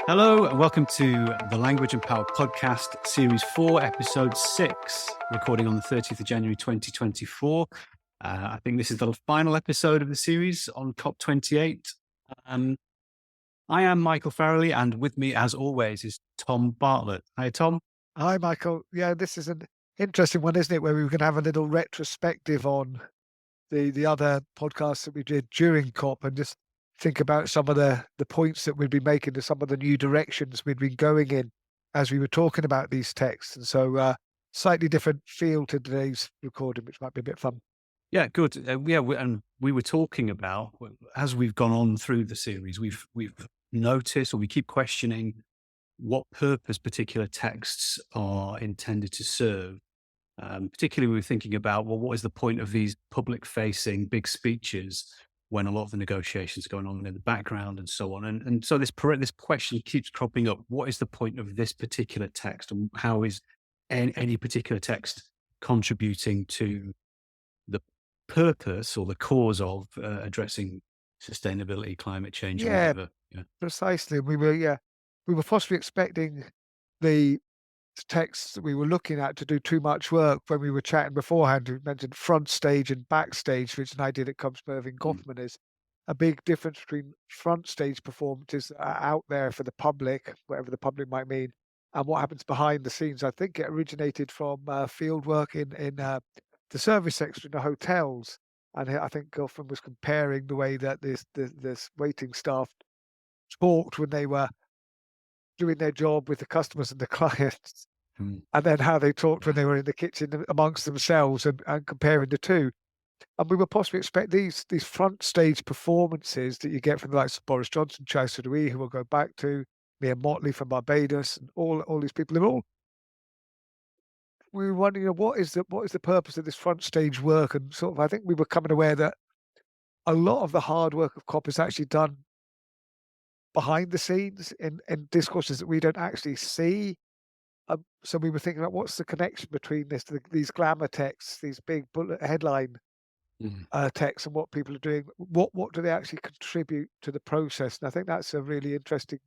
Hello and welcome to the Language and Power Podcast, Series 4, Episode 6, recording on the 30th of January 2024. I think this is the final episode of the series on COP28. I am Michael Farrelly, and with me, as always, is Tom Bartlett. Hi, Tom. Hi, Michael. Yeah, this is an interesting one, isn't it? Where we can have a little retrospective on the other podcasts that we did during COP and just think about some of the points that we'd be making to some of the new directions we'd been going in as we were talking about these texts. And so slightly different feel to today's recording, which might be a bit fun. Yeah, good. And we were talking about, as we've gone on through the series, we've noticed, or we keep questioning, what purpose particular texts are intended to serve. Particularly, we were thinking about, well, what is the point of these public-facing big speeches when a lot of the negotiations are going on in the background and so on? And so this question keeps cropping up. What is the point of this particular text, and how is any particular text contributing to the purpose or the cause of addressing sustainability, climate change, or Yeah, whatever? Yeah. precisely. We were possibly expecting the texts that we were looking at to do too much work when we were chatting beforehand. We mentioned front stage and backstage, which is an idea that comes from Irving Mm. Goffman, is a big difference between front stage performances that are out there for the public, whatever the public might mean, and what happens behind the scenes. I think it originated from field work in the service sector in the hotels. And I think Goffman was comparing the way that this waiting staff talked when they were doing their job with the customers and the clients, Mm. and then how they talked when they were in the kitchen amongst themselves and comparing the two. And we would possibly expect these front stage performances that you get from the likes of Boris Johnson, Txai Suruí, who we'll go back to, Mia Motley from Barbados, and all these people. We were wondering, what is the purpose of this front stage work? And sort of, I think we were becoming aware that a lot of the hard work of COP is actually done behind the scenes in discourses that we don't actually see. So we were thinking about what's the connection between these glamour texts, these big bullet headline Mm. texts, and what people are doing. What do they actually contribute to the process? And I think that's a really interesting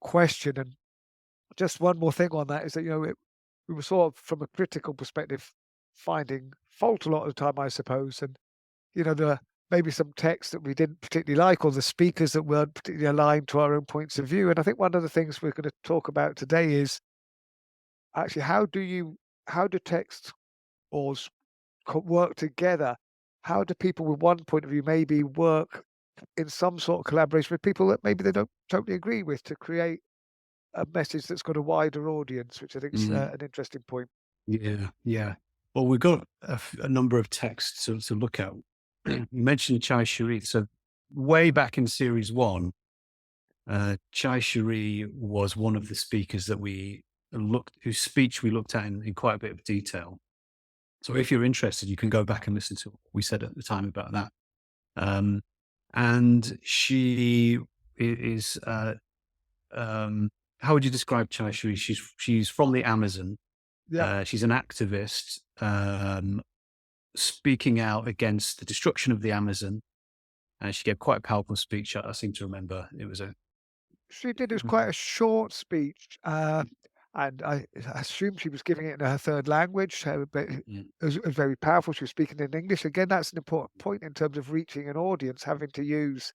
question. And just one more thing on that is that we were sort of, from a critical perspective, finding fault a lot of the time, I suppose. And there are maybe some texts that we didn't particularly like, or the speakers that weren't particularly aligned to our own points of view. And I think one of the things we're going to talk about today is actually how do texts or work together? How do people with one point of view maybe work in some sort of collaboration with people that maybe they don't totally agree with to create a message that's got a wider audience, which I think is Mm. an interesting point. Yeah, yeah. Well, we've got a number of texts to look at. You mentioned Txai Suruí. So way back in series 1, Txai Suruí was one of the speakers that whose speech we looked at in quite a bit of detail. So if you're interested, you can go back and listen to what we said at the time about that. And she is, how would you describe Txai Suruí? She's from the Amazon. Yeah, She's an activist, speaking out against the destruction of the Amazon. She gave quite a powerful speech. I seem to remember it was a. she did. It was quite a short speech, and I assume she was giving it in her third language, but Mm. it was very powerful. She was speaking in English. Again, that's an important point in terms of reaching an audience, having to use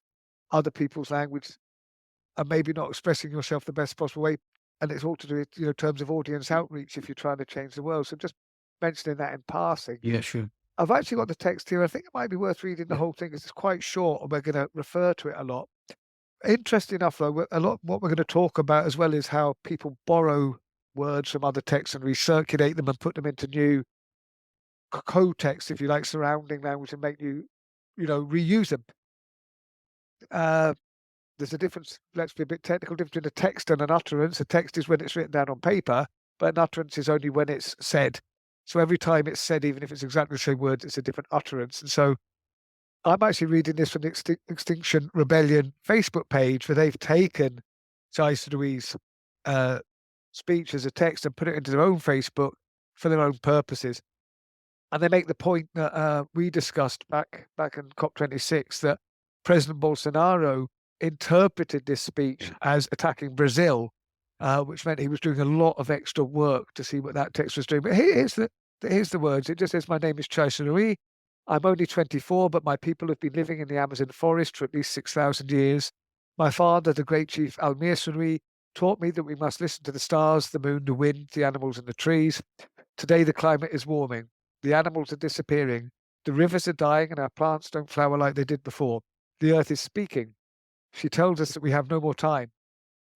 other people's language and maybe not expressing yourself the best possible way. And it's all to do with, terms of audience outreach if you're trying to change the world. So just mentioning that in passing. Yeah, sure. I've actually got the text here. I think it might be worth reading the Yeah. whole thing because it's quite short and we're going to refer to it a lot. Interesting enough, though, a lot what we're going to talk about as well is how people borrow words from other texts and recirculate them and put them into new co-texts, if you like, surrounding language and make reuse them. There's a difference, let's be a bit technical, difference between a text and an utterance. A text is when it's written down on paper, but an utterance is only when it's said. So every time it's said, even if it's exactly the same words, it's a different utterance. And so I'm actually reading this from the Extinction Rebellion Facebook page, where they've taken Txai Suruí's speech as a text and put it into their own Facebook for their own purposes. And they make the point that we discussed back in COP26 that President Bolsonaro interpreted this speech as attacking Brazil, which meant he was doing a lot of extra work to see what that text was doing. But here's the words. It just says, "My name is Txai Suruí. I'm only 24, but my people have been living in the Amazon forest for at least 6,000 years. My father, the great chief Almir Suruí, taught me that we must listen to the stars, the moon, the wind, the animals, and the trees. Today, the climate is warming. The animals are disappearing. The rivers are dying, and our plants don't flower like they did before. The earth is speaking. She tells us that we have no more time.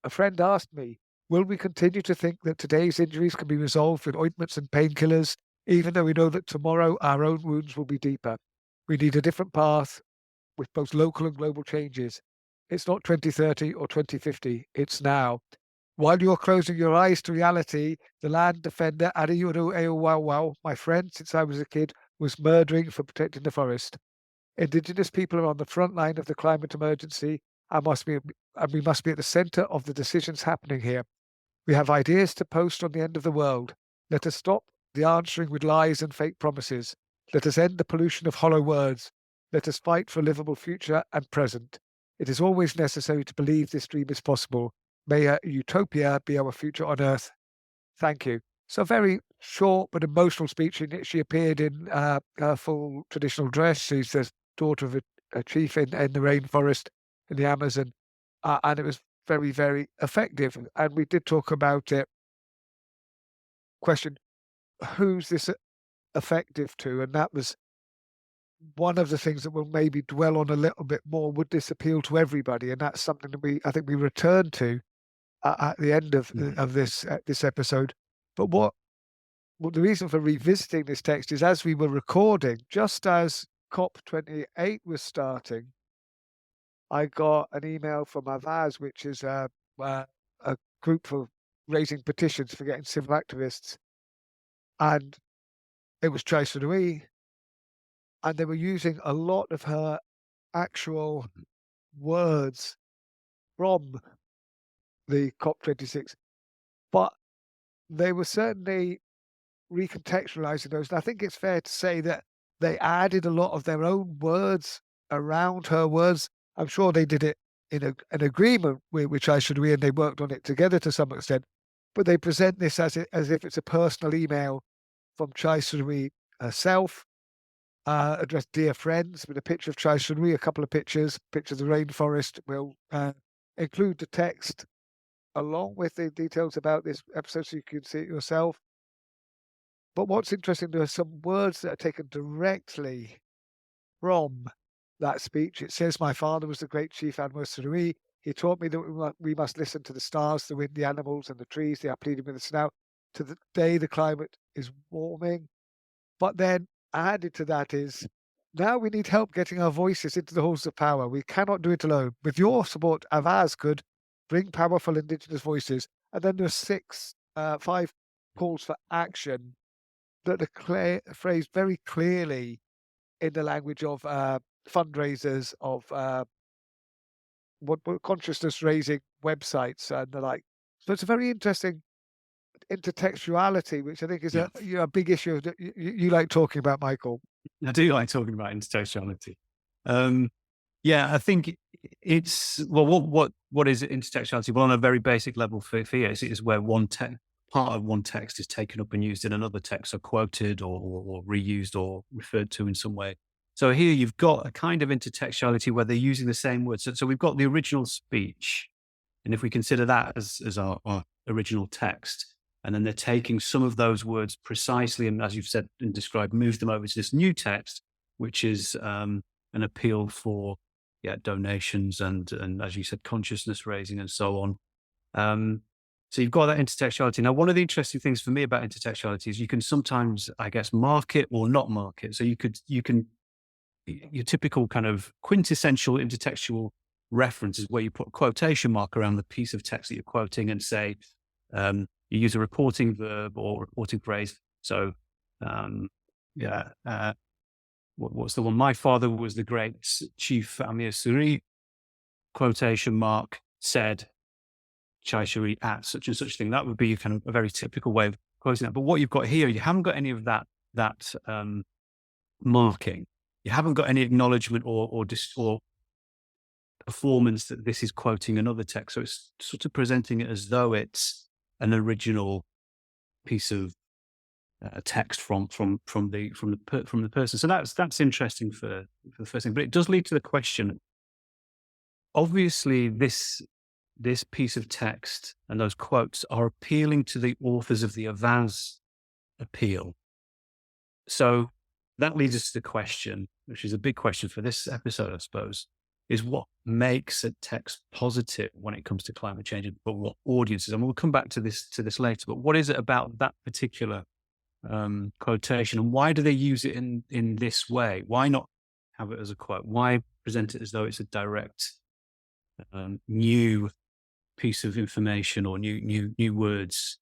A friend asked me, will we continue to think that today's injuries can be resolved with ointments and painkillers, even though we know that tomorrow our own wounds will be deeper? We need a different path with both local and global changes. It's not 2030 or 2050, it's now. While you're closing your eyes to reality, the land defender Ariuru Eowawau, my friend since I was a kid, was murdering for protecting the forest. Indigenous people are on the front line of the climate emergency and we must be at the centre of the decisions happening here. We have ideas to post on the end of the world. Let us stop the answering with lies and fake promises. Let us end the pollution of hollow words. Let us fight for a livable future and present. It is always necessary to believe this dream is possible. May a utopia be our future on Earth. Thank you." So very short but emotional speech. She appeared in her full traditional dress. She's the daughter of a chief in the rainforest in the Amazon. And it was very, very effective. And we did talk about it. Question, who's this effective to? And that was one of the things that we'll maybe dwell on a little bit more. Would this appeal to everybody? And that's something that I think we return to at the end of this episode. But what the reason for revisiting this text is, as we were recording, just as COP28 was starting, I got an email from Avaz, which is a group for raising petitions for getting civil activists, and it was Txai Suruí, and they were using a lot of her actual words from the COP26, but they were certainly recontextualizing those. And I think it's fair to say that they added a lot of their own words around her words. I'm sure they did it in an agreement with Txai Suruí, and they worked on it together to some extent. But they present this as if it's a personal email from Txai Suruí herself, addressed "Dear Friends," with a picture of Txai Suruí, a couple of pictures of the rainforest. We'll include the text along with the details about this episode so you can see it yourself. But what's interesting, there are some words that are taken directly from that speech. It says, "My father was the great chief Arnold Schwarzenegger. He taught me that we must listen to the stars, the wind, the animals, and the trees. They are pleading with us now. Today, the climate is warming." But then added to that is, now we need help getting our voices into the halls of power. We cannot do it alone. With your support, Avaz could bring powerful Indigenous voices. And then there's 5 calls for action that are phrased very clearly in the language of fundraisers, of what consciousness raising websites and the like. So it's a very interesting intertextuality, which I think is a big issue that you like talking about, Michael. I do like talking about intertextuality. I think it's, well, what is intertextuality? Well, on a very basic level for you, it's where part of one text is taken up and used in another text, or quoted or reused or referred to in some way. So here you've got a kind of intertextuality where they're using the same words. So we've got the original speech, and if we consider that as our original text, and then they're taking some of those words precisely, and as you've said and described, move them over to this new text, which is an appeal for donations and as you said, consciousness raising and so on. So you've got that intertextuality. Now, one of the interesting things for me about intertextuality is you can sometimes, I guess, mark it or not mark it. So you can your typical kind of quintessential intertextual reference is where you put a quotation mark around the piece of text that you're quoting and say, you use a reporting verb or reporting phrase. So, what's the one? "My father was the great chief Amir Suruí," quotation mark, "said Txai Suruí at such and such thing." That would be kind of a very typical way of quoting that. But what you've got here, you haven't got any of that marking. You haven't got any acknowledgement or performance that this is quoting another text. So it's sort of presenting it as though it's an original piece of text from the person. So that's interesting for the first thing. But it does lead to the question. Obviously, this piece of text and those quotes are appealing to the authors of the Avaz appeal. So that leads us to the question, which is a big question for this episode, I suppose, is what makes a text positive when it comes to climate change, but what audiences? And we'll come back to this later. But what is it about that particular quotation, and why do they use it in this way? Why not have it as a quote? Why present it as though it's a direct new piece of information or new words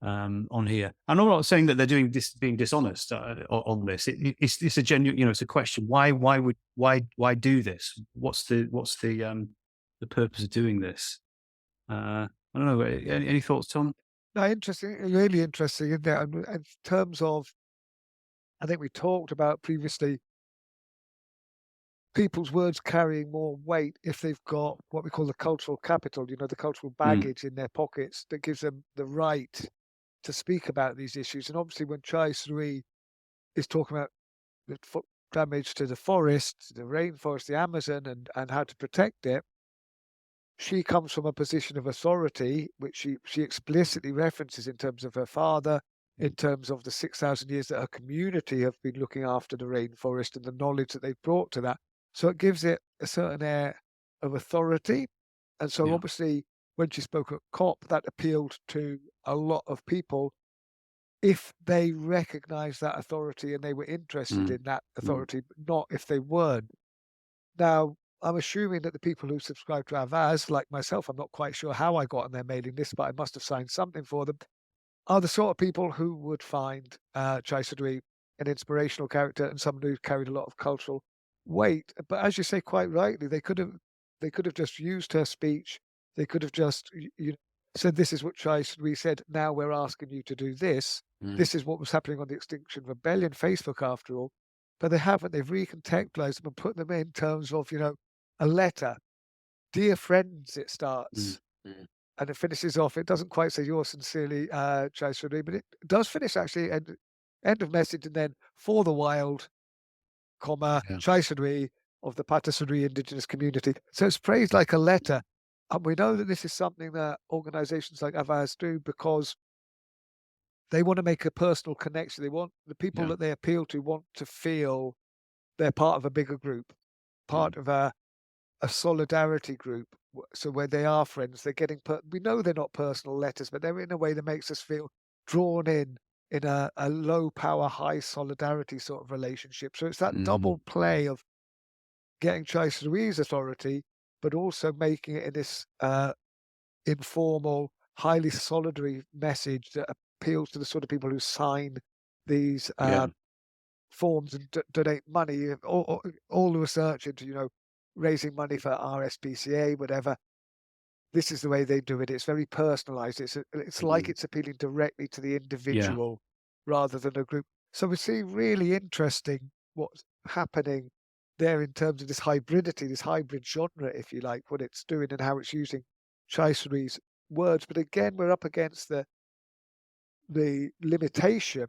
on here? And I'm not saying that they're being dishonest on this. It's a genuine, it's a question. Why do this? What's the purpose of doing this? I don't know. Any thoughts, Tom? No, interesting, really interesting, isn't it? And in terms of, I think we talked about previously, people's words carrying more weight if they've got what we call the cultural capital, the cultural baggage in their pockets that gives them the right to speak about these issues. And obviously when Txai Suruí is talking about the damage to the forest, the rainforest, the Amazon, and how to protect it, she comes from a position of authority, which she explicitly references in terms of her father, in terms of the 6,000 years that her community have been looking after the rainforest and the knowledge that they've brought to that. So it gives it a certain air of authority. And so obviously when she spoke at COP, that appealed to a lot of people if they recognized that authority and they were interested in that authority, but not if they weren't. Now, I'm assuming that the people who subscribe to Avaz, like myself, I'm not quite sure how I got on their mailing list, but I must have signed something for them, are the sort of people who would find Txai Suruí an inspirational character and someone who carried a lot of cultural weight. But as you say quite rightly, they could have just used her speech. They could have just said, this is what Txai Suruí said. Now we're asking you to do this. This is what was happening on the Extinction Rebellion Facebook, after all. But they haven't. They've recontextualized them and put them in terms of, a letter. Dear friends, it starts. And it finishes off. It doesn't quite say yours sincerely, Txai Suruí, but it does finish actually end of message, and then for the wild, Txai Suruí of the Pata Suruí indigenous community. So it's phrased like a letter. And we know that this is something that organizations like Avaz do because they want to make a personal connection. They want the people that they appeal to want to feel they're part of a bigger group, part of a solidarity group. So where they are friends, they're getting. We know they're not personal letters, but they're in a way that makes us feel drawn in a low power, high solidarity sort of relationship. So it's that double play of getting Txai Suruí's authority, but also making it in this informal, highly solidary message that appeals to the sort of people who sign these forms and donate money. All the research into raising money for RSPCA, whatever. This is the way they do it. It's very personalized. It's like it's appealing directly to the individual rather than a group. So we see really interesting what's happening there in terms of this hybridity, this hybrid genre, if you like, what it's doing and how it's using Txai Suruí's words. But again, we're up against the limitation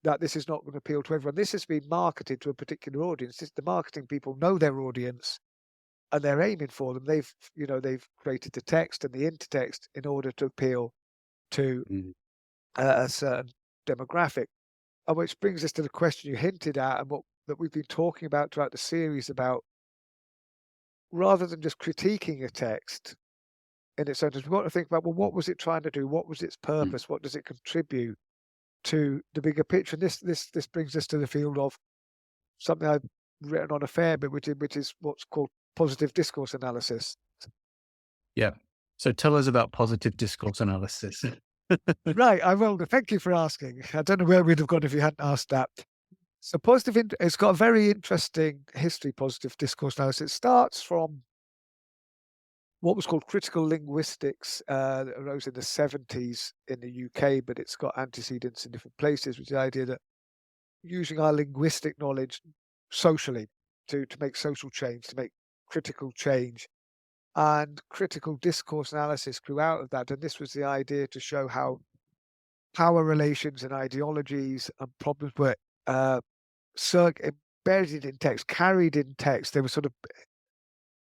that this is not going to appeal to everyone. This has been marketed to a particular audience. The marketing people know their audience and they're aiming for them. They've created the text and the intertext in order to appeal to a certain demographic. And which brings us to the question you hinted at and that we've been talking about throughout the series about, rather than just critiquing a text in its own, we want to think about, well, what was it trying to do? What was its purpose? What does it contribute to the bigger picture? And this brings us to the field of something I've written on a fair bit, which is what's called positive discourse analysis. Yeah. So tell us about positive discourse analysis. Right. I will. Thank you for asking. I don't know where we'd have gone if you hadn't asked that. So it's got a very interesting history, positive discourse analysis. It starts from what was called critical linguistics that arose in the 70s in the UK, but it's got antecedents in different places, which is the idea that using our linguistic knowledge socially to make social change, to make critical change, And critical discourse analysis grew out of that. And this was the idea to show how power relations and ideologies and problems were embedded in text, carried in text. They were sort of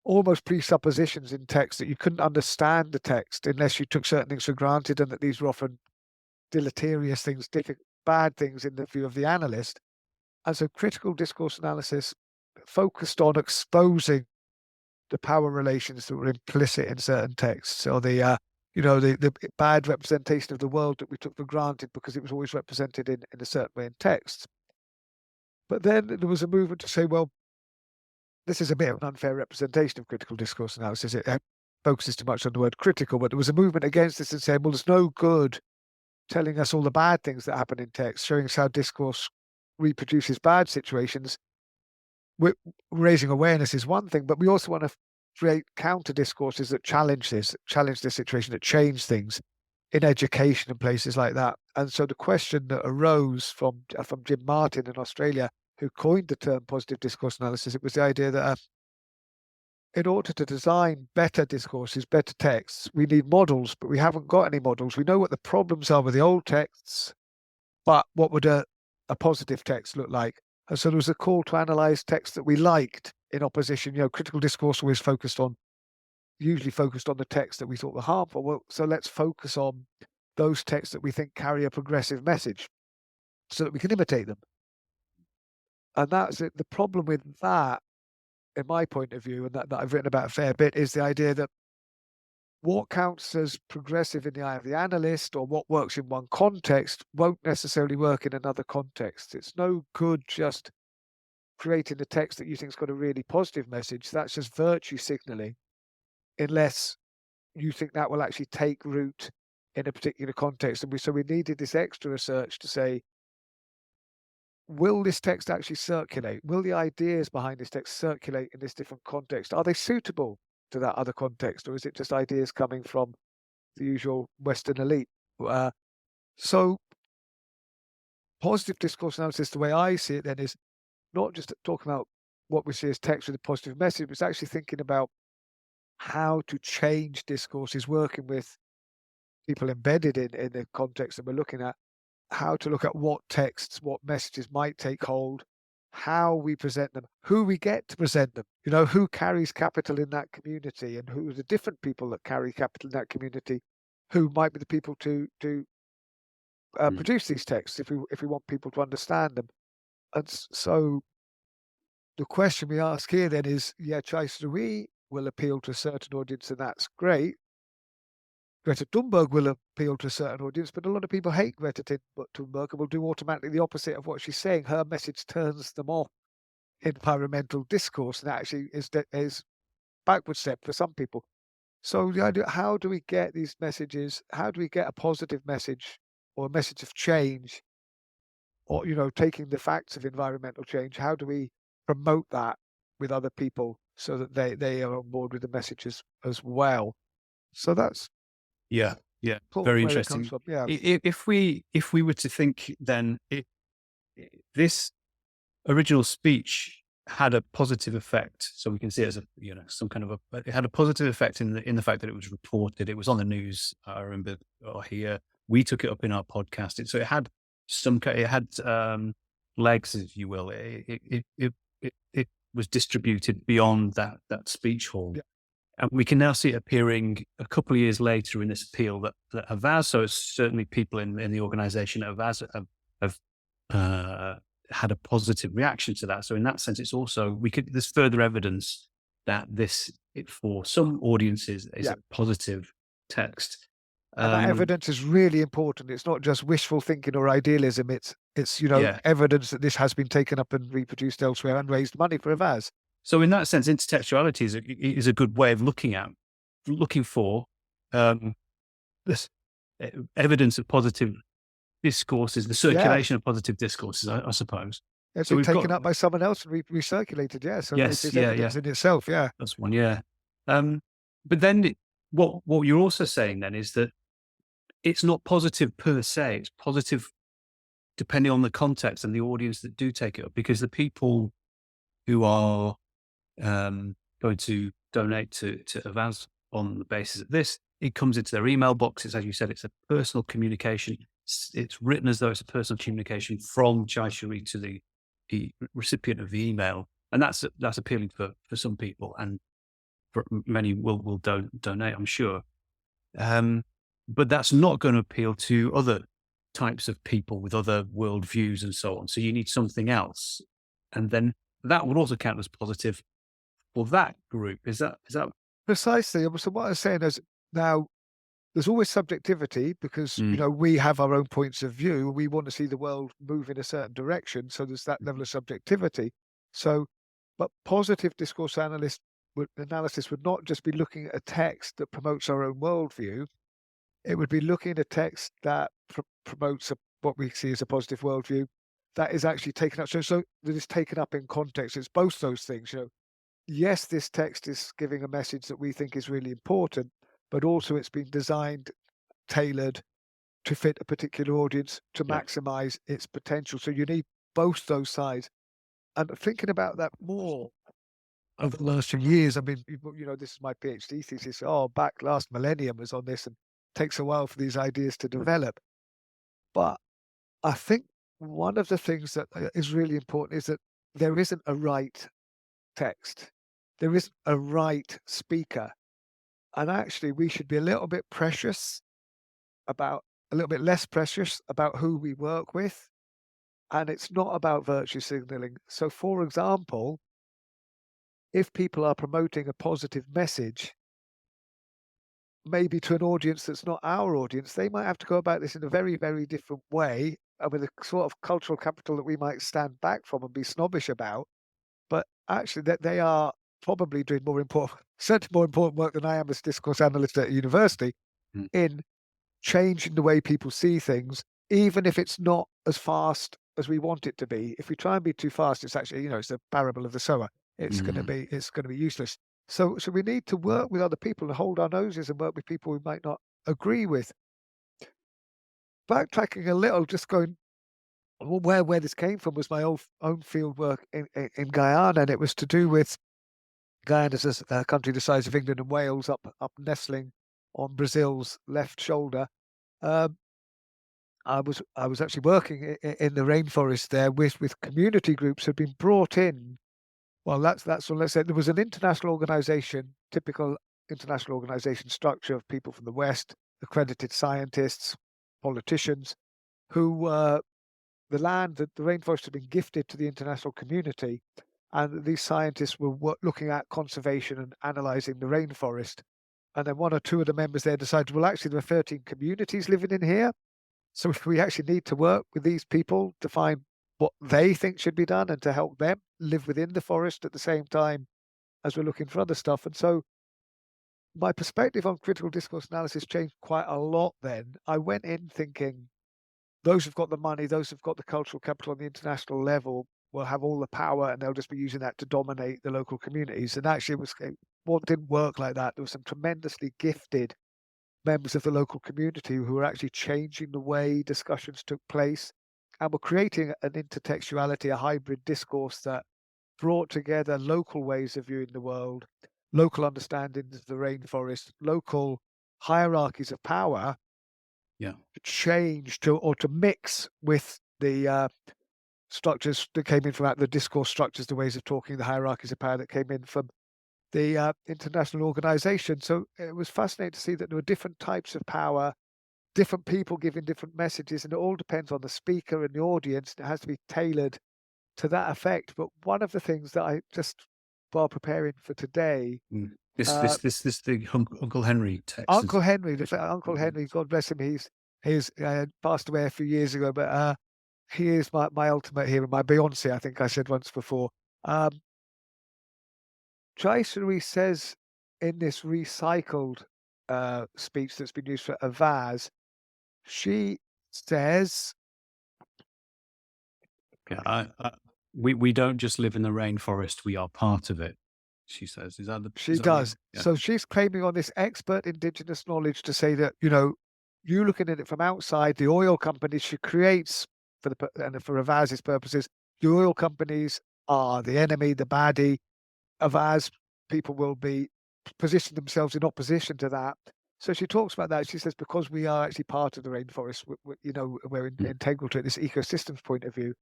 almost presuppositions in text that you couldn't understand the text unless you took certain things for granted, and that these were often deleterious things, bad things in the view of the analyst. And so critical discourse analysis focused on exposing the power relations that were implicit in certain texts, or the bad representation of the world that we took for granted because it was always represented in a certain way in texts. But then there was a movement to say, well, this is a bit of an unfair representation of critical discourse analysis. It focuses too much on the word critical, but there was a movement against this and saying, well, there's no good telling us all the bad things that happen in text, showing us how discourse reproduces bad situations. Raising awareness is one thing, but we also want to create counter discourses that challenge this situation, that change things in education and places like that. And so the question that arose from Jim Martin in Australia, who coined the term positive discourse analysis, it was the idea that in order to design better discourses, better texts, we need models, but we haven't got any models. We know what the problems are with the old texts, but what would a positive text look like? And so there was a call to analyze texts that we liked in opposition. Critical discourse always usually focused on the texts that we thought were harmful. Well, so let's focus on those texts that we think carry a progressive message so that we can imitate them. And that's it. The problem with that, in my point of view, and that I've written about a fair bit, is the idea that what counts as progressive in the eye of the analyst, or what works in one context, won't necessarily work in another context. It's no good just creating a text that you think's got a really positive message. That's just virtue signaling, unless you think that will actually take root in a particular context. And so we needed this extra research to say, will this text actually circulate? Will the ideas behind this text circulate in this different context? Are they suitable to that other context, or is it just ideas coming from the usual Western elite? So positive discourse analysis, the way I see it then, is not just talking about what we see as text with a positive message, but it's actually thinking about how to change discourses, working with people embedded in the context that we're looking at, how to look at what texts, what messages might take hold, how we present them, who we get to present them, who carries capital in that community, and who are the different people that carry capital in that community, who might be the people to produce these texts if we want people to understand them. And so the question we ask here then is, Txai Suruí will appeal to a certain audience, and that's great. Greta Thunberg will appeal to a certain audience, but a lot of people hate Greta Thunberg and will do automatically the opposite of what she's saying. Her message turns them off environmental discourse, and actually is backward step for some people. So the idea, how do we get these messages? How do we get a positive message, or a message of change, or taking the facts of environmental change? How do we promote that with other people so that they are on board with the messages as well? So that's Yeah, very where it comes interesting. from. Yeah. If we were to think, then this original speech had a positive effect, so we can see it as some kind of it had a positive effect in the fact that it was reported, it was on the news. I remember here we took it up in our podcast. So it had legs, if you will. It was distributed beyond that speech hall. Yeah. And we can now see it appearing a couple of years later in this appeal that Havas, so it's certainly people in the organization at Havas have had a positive reaction to that. So in that sense, it's also, there's further evidence that for some audiences is a positive text. And that evidence is really important. It's not just wishful thinking or idealism. It's evidence that this has been taken up and reproduced elsewhere and raised money for Havas. So in that sense, intertextuality is a good way of looking for this evidence of positive discourses, the circulation of positive discourses, I suppose. It's been taken up by someone else and recirculated. Yeah. So yes, it's evidence in itself. Yeah. That's one. Yeah. But then what you're also saying then is that it's not positive per se. It's positive depending on the context and the audience that do take it up, because the people who are going to donate to Avaz on the basis of this. It comes into their email boxes. As you said, it's a personal communication. It's written as though it's a personal communication from Txai Suruí to the recipient of the email. And that's appealing for some people, and for many will donate, I'm sure. But that's not going to appeal to other types of people with other worldviews and so on. So you need something else. And then that would also count as positive for that group. Is that Precisely. So what I was saying is, now there's always subjectivity because, we have our own points of view. We want to see the world move in a certain direction. So there's that level of subjectivity. So, but positive discourse analysis would not just be looking at a text that promotes our own worldview. It would be looking at a text that promotes what we see as a positive worldview that is actually taken up. So that is taken up in context. It's both those things. Yes, this text is giving a message that we think is really important, but also it's been designed, tailored to fit a particular audience to maximize its potential. So you need both those sides. And thinking about that more over the last few years, I mean, this is my PhD thesis. Back last millennium was on this, and it takes a while for these ideas to develop. But I think one of the things that is really important is that there isn't a right text. There isn't a right speaker. And actually, we should be a little bit less precious about who we work with. And it's not about virtue signaling. So, for example, if people are promoting a positive message, maybe to an audience that's not our audience, they might have to go about this in a very, very different way, and with a sort of cultural capital that we might stand back from and be snobbish about. But actually, that they are probably doing certainly more important work than I am as a discourse analyst at a university in changing the way people see things, even if it's not as fast as we want it to be. If we try and be too fast, it's actually, it's the parable of the sower. It's going to be useless. So we need to work with other people and hold our noses and work with people we might not agree with. Backtracking a little, just going where this came from was my own field work in Guyana, and it was to do with Guyana as a country the size of England and Wales, up nestling on Brazil's left shoulder. I was actually working in the rainforest there with community groups who had been brought in. Well, that's what let's say. There was an international organization, typical international organization structure of people from the West, accredited scientists, politicians, who the rainforest had been gifted to the international community, and these scientists were looking at conservation and analyzing the rainforest. And then one or two of the members there decided, well, actually, there are 13 communities living in here. So if we actually need to work with these people to find what they think should be done and to help them live within the forest at the same time as we're looking for other stuff. And so my perspective on critical discourse analysis changed quite a lot then. I went in thinking those who've got the money, those who've got the cultural capital on the international level will have all the power, and they'll just be using that to dominate the local communities. And actually, it didn't work like that. There were some tremendously gifted members of the local community who were actually changing the way discussions took place and were creating an intertextuality, a hybrid discourse that brought together local ways of viewing the world, local understandings of the rainforest, local hierarchies of power, to change to mix with the structures that came in from the discourse structures, the ways of talking, the hierarchies of power that came in from the international organization. So it was fascinating to see that there were different types of power, different people giving different messages, and it all depends on the speaker and the audience. It has to be tailored to that effect. But one of the things that I just, while preparing for today, this the Uncle Henry text. Uncle Henry, God bless him, he's passed away a few years ago, but he is my ultimate hero, my Beyonce, I think I said once before. Txai Suruí says in this recycled speech that's been used for Avaz, she says, we don't just live in the rainforest, we are part of it, she says. She does. So she's claiming on this expert indigenous knowledge to say that, you looking at it from outside, the oil companies she creates for Avaz's purposes, the oil companies are the enemy, the baddie. Avaz people will be position themselves in opposition to that. So she talks about that. She says, because we are actually part of the rainforest, we're integral to it, this ecosystems point of view.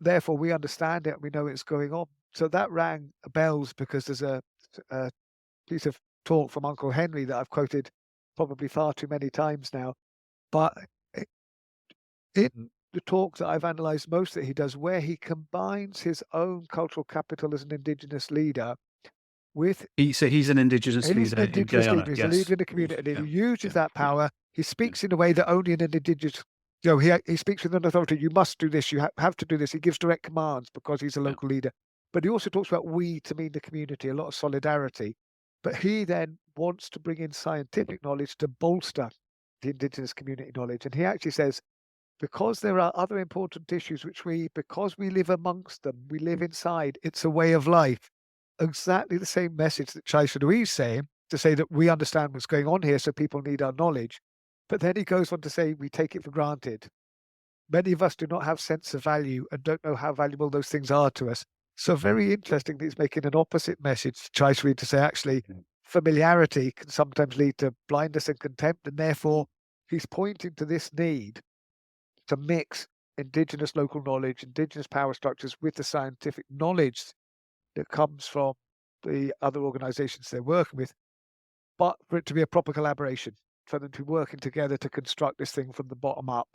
Therefore, we understand it. We know it's going on. So that rang bells because there's a piece of talk from Uncle Henry that I've quoted probably far too many times now. But in the talk that I've analysed most that he does, where he combines his own cultural capital as an indigenous leader with He's an indigenous he's an leader in indigenous Guyana. leader. He's a Yes. leader in the community, and Yeah. he uses Yeah. that power. He speaks in a way that only an indigenous. He speaks with an authority. You must do this. You have to do this. He gives direct commands because he's a Yeah. local leader. But he also talks about we to mean the community, a lot of solidarity. But he then wants to bring in scientific knowledge to bolster the indigenous community knowledge. And he actually says, because there are other important issues because we live amongst them, we live inside, it's a way of life. Exactly the same message that Txai Suruí is saying, to say that we understand what's going on here, so people need our knowledge. But then he goes on to say we take it for granted. Many of us do not have sense of value and don't know how valuable those things are to us. So very interesting that he's making an opposite message, Txai Suruí, to say actually familiarity can sometimes lead to blindness and contempt, and therefore he's pointing to this need to mix indigenous local knowledge, indigenous power structures with the scientific knowledge that comes from the other organizations they're working with, but for it to be a proper collaboration, for them to be working together to construct this thing from the bottom up,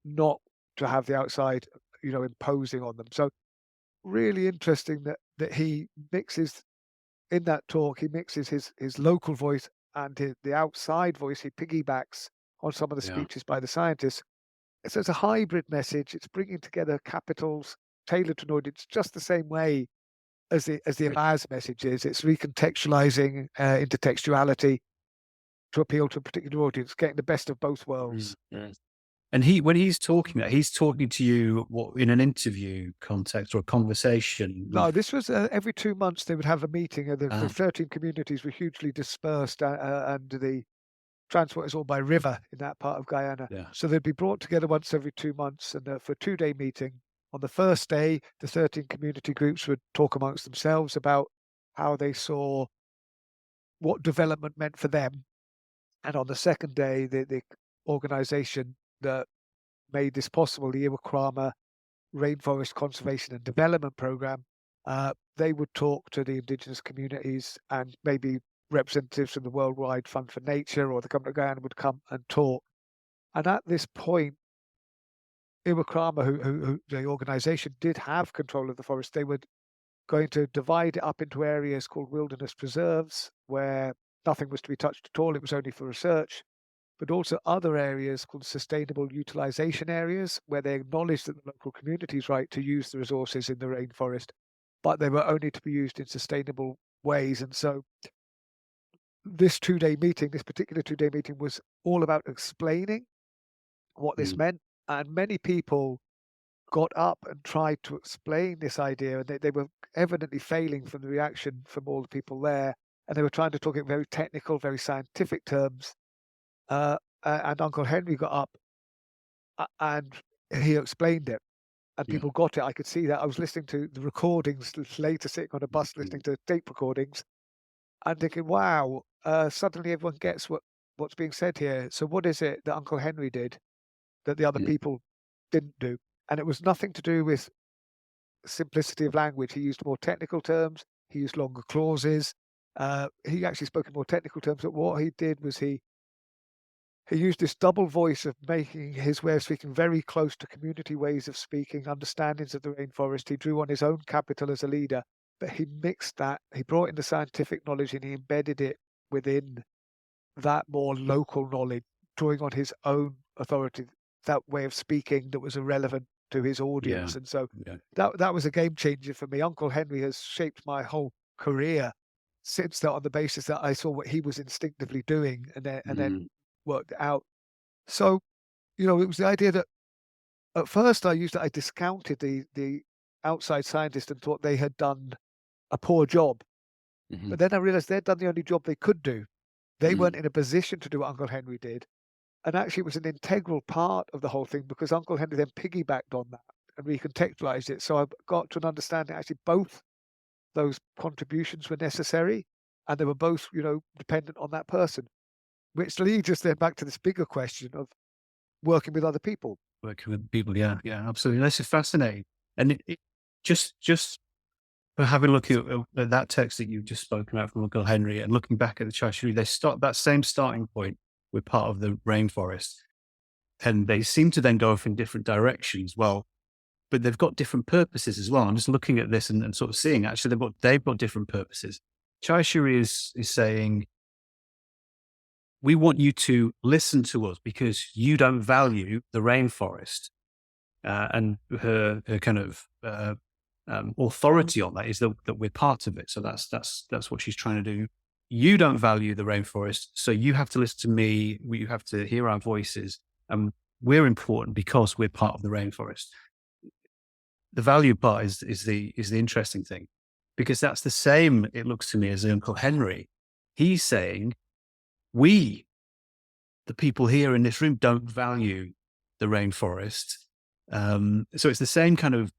not to have the outside, imposing on them. So really interesting that he mixes in that talk, he mixes his local voice and the outside voice. He piggybacks on some of the Yeah. speeches by the scientists. So it's a hybrid message. It's bringing together capitals tailored to an audience just the same way as the Amaz message is. It's recontextualizing intertextuality to appeal to a particular audience, getting the best of both worlds. And when he's talking to you in an interview context or a conversation. No, this was every 2 months they would have a meeting. The 13 communities were hugely dispersed, and the transport is all by river in that part of Guyana. Yeah. So they'd be brought together once every 2 months, and for a 2-day meeting. On the first day, the 13 community groups would talk amongst themselves about how they saw what development meant for them. And on the second day, the organization that made this possible, the Iwakrama Rainforest Conservation and Development Program, they would talk to the indigenous communities, and maybe representatives from the Worldwide Fund for Nature or the Government of Guyana would come and talk. And at this point, Iwakrama, who the organization did have control of the forest, they were going to divide it up into areas called wilderness preserves, where nothing was to be touched at all. It was only for research. But also other areas called sustainable utilization areas, where they acknowledged that the local community's right to use the resources in the rainforest, but they were only to be used in sustainable ways. And so this particular 2-day meeting, was all about explaining what this meant. And many people got up and tried to explain this idea, and they were evidently failing from the reaction from all the people there. And they were trying to talk in very technical, very scientific terms. And Uncle Henry got up and he explained it, and people got it. I could see that. I was listening to the recordings later, sitting on a bus listening to tape recordings, and thinking, wow, suddenly everyone gets what's being said here. So what is it that Uncle Henry did that the other people didn't do? And it was nothing to do with simplicity of language. He used more technical terms. He used longer clauses. He actually spoke in more technical terms, but what he did was he used this double voice of making his way of speaking very close to community ways of speaking, understandings of the rainforest. He drew on his own capital as a leader, but he mixed that. He brought in the scientific knowledge and he embedded it within that more local knowledge, drawing on his own authority, that way of speaking that was irrelevant to his audience. And so that was a game changer for me. Uncle Henry has shaped my whole career since that, on the basis that I saw what he was instinctively doing and then worked it out. So, it was the idea that at first I discounted the outside scientists and thought they had done a poor job. But then I realized they'd done the only job they could do. They weren't in a position to do what Uncle Henry did. And actually it was an integral part of the whole thing, because Uncle Henry then piggybacked on that and recontextualized it. So I got to an understanding actually both those contributions were necessary. and they were both, dependent on that person, which leads us then back to this bigger question of working with other people. Working with people, yeah, yeah, absolutely. This is fascinating. And just for having a look at that text that you've just spoken about from Uncle Henry and looking back at the Txai Suruí, they start that same starting point. We're part of the rainforest, and they seem to then go off in different directions. Well, but they've got different purposes as well. I'm just looking at this and sort of seeing actually they've got different purposes. Txai Suruí is saying, we want you to listen to us because you don't value the rainforest. And her kind of authority on that is that we're part of it. So that's what she's trying to do. You don't value the rainforest, so you have to listen to me. You have to hear our voices, and we're important because we're part of the rainforest. The value part is the interesting thing, because that's the same. It looks to me as Uncle Henry. He's saying we, the people here in this room, don't value the rainforest. So it's the same kind of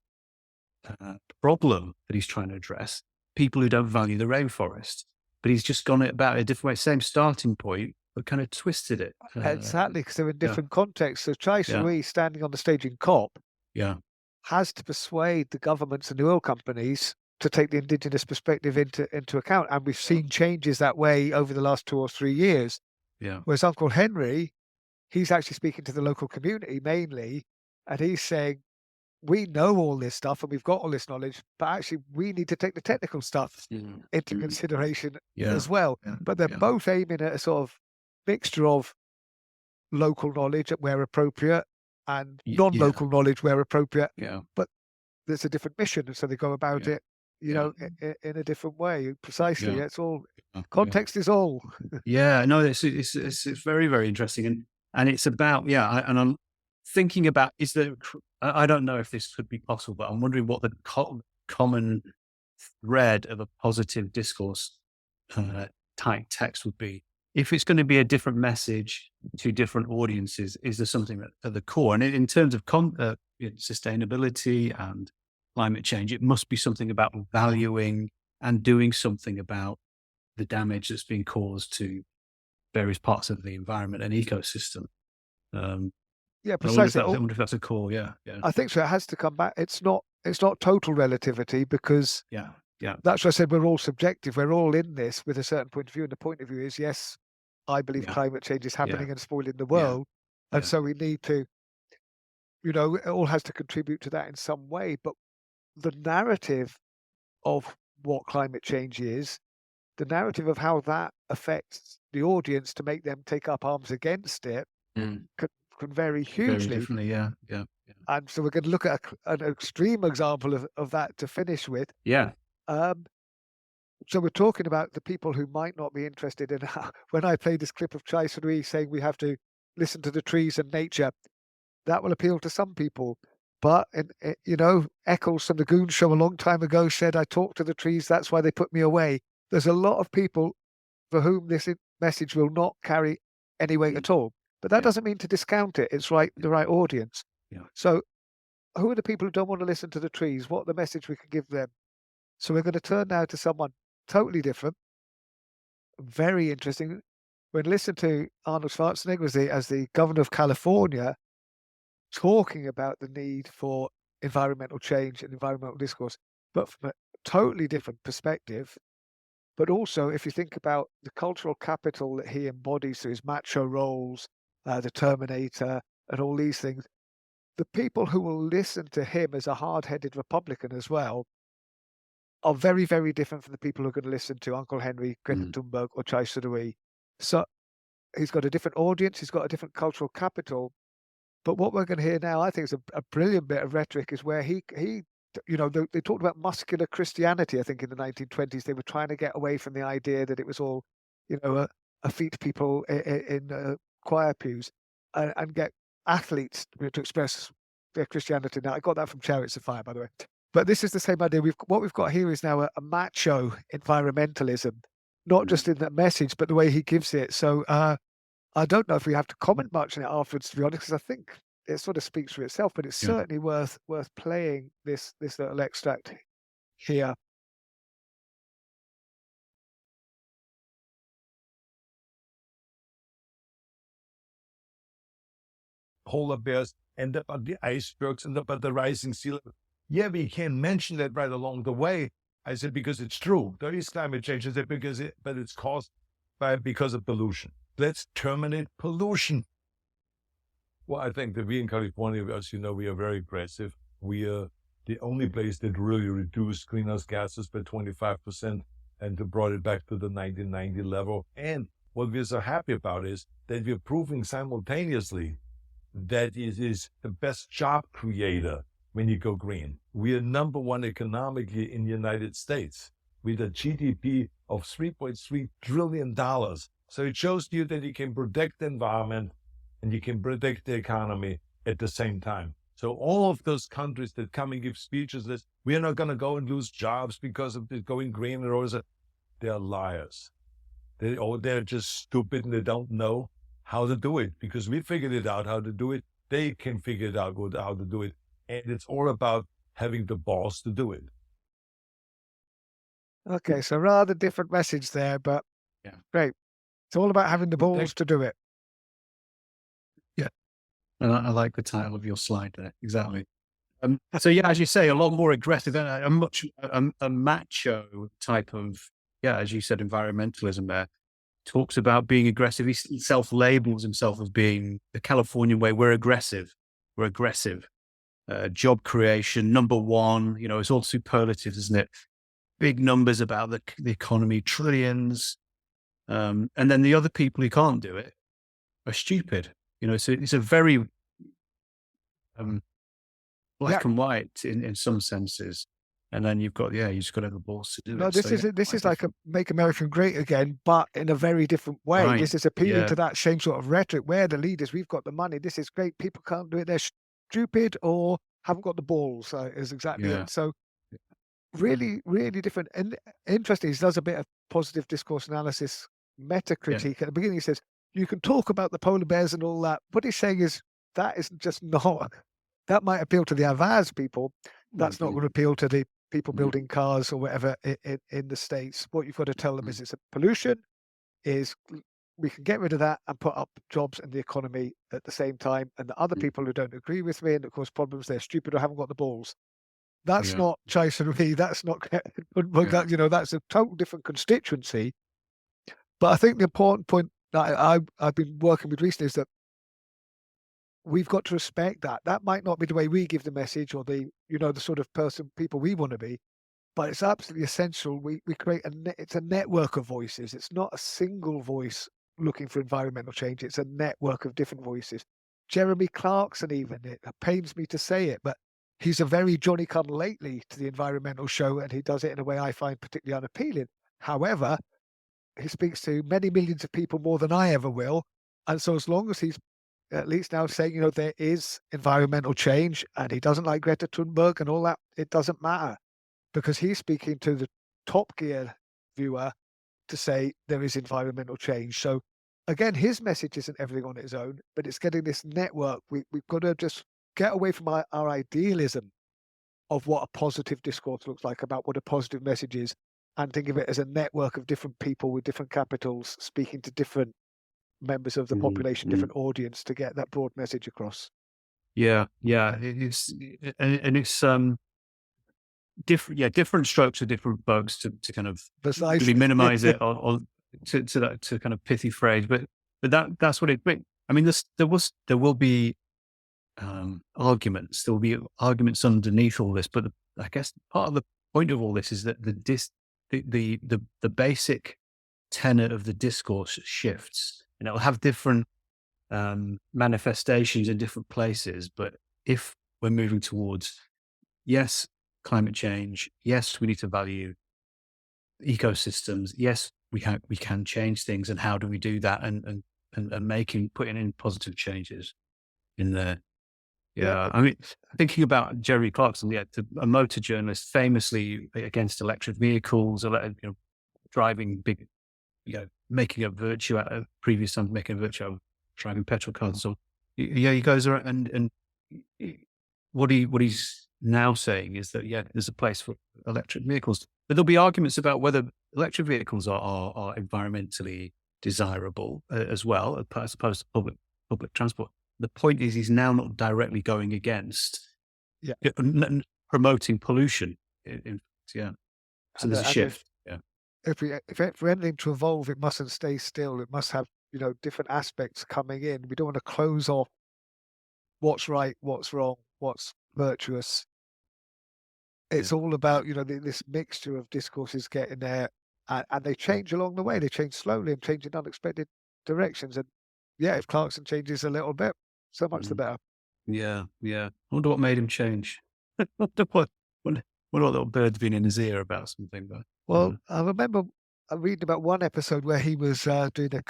problem that he's trying to address. People who don't value the rainforest, but he's just gone about it a different way. Same starting point, but kind of twisted it. Exactly, because they're in yeah. different contexts. So Txai Yeah. Suruí, standing on the stage in COP, Yeah, has to persuade the governments and the oil companies to take the indigenous perspective into account. And we've seen changes that way over the last 2 or 3 years. yeah, Whereas Uncle Henry, he's actually speaking to the local community mainly, and he's saying, we know all this stuff and we've got all this knowledge, but actually we need to take the technical stuff into consideration yeah, as well. yeah, But they're yeah. both aiming at a sort of mixture of local knowledge where appropriate and Yeah, non-local knowledge where appropriate. yeah, But there's a different mission, and so they go about yeah, it, yeah, in a different way. Precisely, yeah, it's all yeah. context is all. Yeah, no, it's very, very interesting, and it's about, and I'm thinking about, is there? I don't know if this could be possible, but I'm wondering what the common thread of a positive discourse type text would be. If it's going to be a different message to different audiences, is there something at the core? And in terms of sustainability and climate change, it must be something about valuing and doing something about the damage that's being caused to various parts of the environment and ecosystem. Um, Yeah, I wonder if precisely. I wonder if that's a core. Yeah, yeah, I think so. It has to come back. It's not total relativity, because yeah, yeah, that's why I said we're all subjective. We're all in this with a certain point of view, and the point of view is, yes, I believe yeah, climate change is yeah, happening and spoiling the yeah, world, and yeah, so we need to, it all has to contribute to that in some way. But the narrative of what climate change is, the narrative of how that affects the audience to make them take up arms against it, mm. can vary Very hugely. differently. Yeah, yeah, yeah, And so we're going to look at an extreme example of that to finish with. yeah, Um, so we're talking about the people who might not be interested in when I play this clip of Txai Suruí saying we have to listen to the trees and nature, that will appeal to some people. But, Eccles from the Goon Show a long time ago said, I talk to the trees, that's why they put me away. There's a lot of people for whom this message will not carry any weight at all. But that yeah, doesn't mean to discount it. It's the right audience. yeah, So who are the people who don't want to listen to the trees? What the message we can give them? So we're going to turn now to someone totally different, very interesting. When listen to Arnold Schwarzenegger as the governor of California, talking about the need for environmental change and environmental discourse, but from a totally different perspective. But also, if you think about the cultural capital that he embodies through his macho roles, the Terminator, and all these things, the people who will listen to him as a hard-headed Republican as well are very, very different from the people who are going to listen to Uncle Henry, Greta mm. Thunberg, or Txai Suruí. So he's got a different audience, he's got a different cultural capital. But what we're going to hear now, I think, is a brilliant bit of rhetoric, is where they talked about muscular Christianity. I think in the 1920s they were trying to get away from the idea that it was all, effete people in choir pews, and get athletes to express their Christianity. Now I got that from Chariots of Fire, by the way. But this is the same idea. What we've got here is now a macho environmentalism, not just in that message, but the way he gives it. So I don't know if we have to comment much on it afterwards, to be honest, because I think it sort of speaks for itself. But it's Yeah. certainly worth playing this little extract here. polar bears, and about the icebergs, and about the rising sea level. Yeah, we can mention that right along the way. I said, because it's true. There is climate change. I said, but it's caused because of pollution. Let's terminate pollution. Well, I think that we in California, as you know, we are very aggressive. We are the only place that really reduced greenhouse gases by 25% and brought it back to the 1990 level. And what we're so happy about is that we're proving simultaneously that it is the best job creator when you go green. We are number one economically in the United States with a GDP of $3.3 trillion. So it shows you that you can protect the environment and you can protect the economy at the same time. So all of those countries that come and give speeches that we're not going to go and lose jobs because of this going green, they're liars. They're just stupid and they don't know how to do it, because we figured it out how to do it. They can figure it out how to do it. And it's all about having the balls to do it. Okay, so rather different message there, but Yeah. great. It's all about having the balls to do it. Yeah. And I like the title of your slide there. Exactly. So yeah, as you say, a lot more aggressive, a much a macho type of, yeah, as you said, environmentalism there. Talks about being aggressive. He self-labels himself as being the Californian way. We're aggressive. We're aggressive. Job creation, number one. You know, it's all superlatives, isn't it? Big numbers about the economy, trillions. And then the other people who can't do it are stupid. You know, so it's a very black and white in some senses. And then you've got, you just got to have the balls to do No, it. this is like a Make America Great Again, but in a very different way. Right. This is appealing to that same sort of rhetoric. We're the leaders. We've got the money. This is great. People can't do it. They're stupid or haven't got the balls. Is exactly it. So really, really different. And interesting. He does a bit of positive discourse analysis, meta critique. At the beginning, he says, you can talk about the polar bears and all that. What he's saying is that is just not, that might appeal to the Avaz people. That's not going to appeal to the people building cars or whatever in the States. What you've got to tell them is it's a pollution, is we can get rid of that and put up jobs in the economy at the same time. And the other people who don't agree with me and that cause problems, they're stupid or haven't got the balls. That's not Txai Suruí. That's not, that, you know, that's a total different constituency. But I think the important point that I've been working with recently is that we've got to respect that. That might not be the way we give the message or the, you know, the sort of people we want to be, but it's absolutely essential. We create it's a network of voices. It's not a single voice looking for environmental change. It's a network of different voices. Jeremy Clarkson, even, it pains me to say it, but he's a very Johnny-come-lately to the environmental show, and he does it in a way I find particularly unappealing. However, he speaks to many millions of people more than I ever will. And so as long as he's at least now saying, you know, there is environmental change and he doesn't like Greta Thunberg and all that, it doesn't matter, because he's speaking to the Top Gear viewer to say there is environmental change. So again, his message isn't everything on its own, but it's getting this network. We've got to just get away from our idealism of what a positive discourse looks like, about what a positive message is, and think of it as a network of different people with different capitals speaking to different members of the population, different audience, to get that broad message across. It's different strokes for different bugs to kind of really minimize it or to kind of pithy phrase, but that's what it. I mean, there will be arguments. There will be arguments underneath all this, but I guess part of the point of all this is that the basic tenet of the discourse shifts, and it'll have different manifestations in different places. But if we're moving towards, yes, climate change, yes, we need to value ecosystems, yes, we can change things, and how do we do that? And putting in positive changes in there. I mean, thinking about Jeremy Clarkson, a motor journalist, famously against electric vehicles, driving big, making a virtue out of previous times, making a virtue out of driving petrol cars. So he goes around and what he's now saying is that there's a place for electric vehicles, but there'll be arguments about whether electric vehicles are environmentally desirable as well, as opposed to public transport. the point is he's now not directly going against Yeah. promoting pollution. So And, there's a shift. if we're anything to evolve, it mustn't stay still. It must have, different aspects coming in. We don't want to close off what's right, what's wrong, what's virtuous. It's all about, this mixture of discourses getting there, and they change along the way. They change slowly and change in unexpected directions. And yeah, if Clarkson changes a little bit, so much the better. Yeah. I wonder what made him change. wonder what little bird's been in his ear about something. But Well, I remember reading about one episode where he was doing a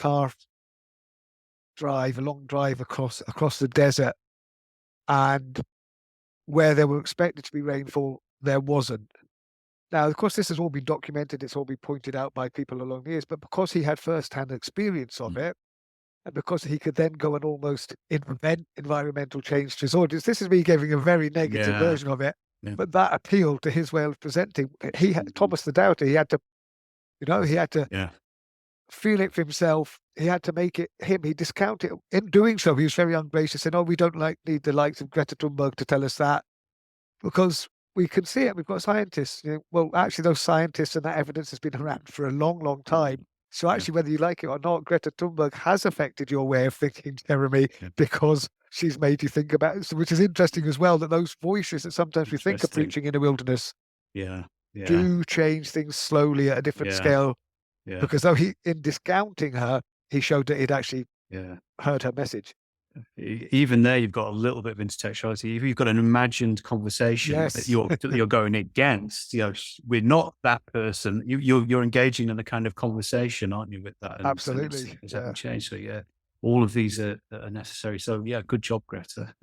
long drive across the desert, and where there were expected to be rainfall, there wasn't. Now, of course, this has all been documented. It's all been pointed out by people along the years. But because he had first-hand experience of it, and because he could then go and almost invent environmental change to his audience, this is me giving a very negative version of it. Yeah. But that appealed to his way of presenting. He had Thomas the Doubter. He had to, feel it for himself. He had to make it him. He discounted it. In doing so, he was very ungracious, saying, "Oh, we don't need the likes of Greta Thunberg to tell us that, because we can see it. We've got scientists." Well, actually, those scientists and that evidence has been around for a long, long time. So actually, whether you like it or not, Greta Thunberg has affected your way of thinking, Jeremy, because she's made you think about it. So, which is interesting as well, that those voices that sometimes we think are preaching in the wilderness do change things slowly at a different scale. Yeah. Because though in discounting her, he showed that he'd actually heard her message. Even there, you've got a little bit of intertextuality. If you've got an imagined conversation that you're going against, we're not that person. You're engaging in a kind of conversation, aren't you, with that? And absolutely. It's haven't changed. So all of these are necessary. So good job, Greta.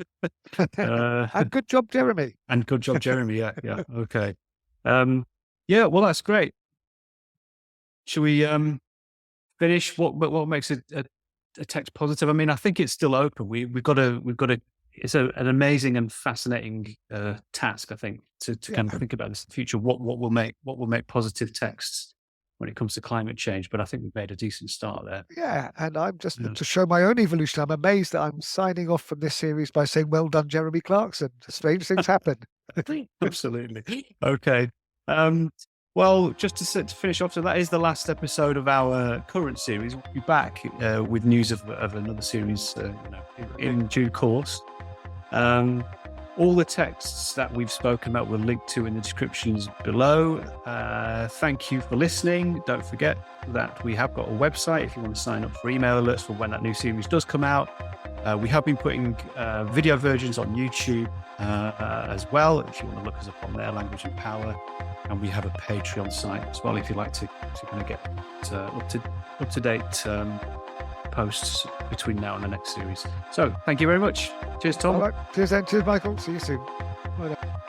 And good job, Jeremy. And good job, Jeremy. Yeah. Okay. Well, that's great. Shall we finish? What makes a text positive? I mean, I think it's still open. We've got to. It's an amazing and fascinating task, I think, to kind of think about this in the future. What will make positive texts when it comes to climate change? But I think we've made a decent start there. Yeah, and I'm just to show my own evolution. I'm amazed that I'm signing off from this series by saying, "Well done, Jeremy Clarkson." Strange things happen. Absolutely. Okay. Well, just to finish off, so that is the last episode of our current series. We'll be back with news of another series in due course. All the texts that we've spoken about will link to in the descriptions below. Thank you for listening. Don't forget that we have got a website if you want to sign up for email alerts for when that new series does come out. We have been putting video versions on YouTube as well, if you want to look us up on there, Language and Power. And we have a Patreon site as well if you'd like to kind of get up to date posts between now and the next series. So thank you very much. Cheers, Tom. All right. Cheers, then. Cheers, Michael. See you soon. Bye now.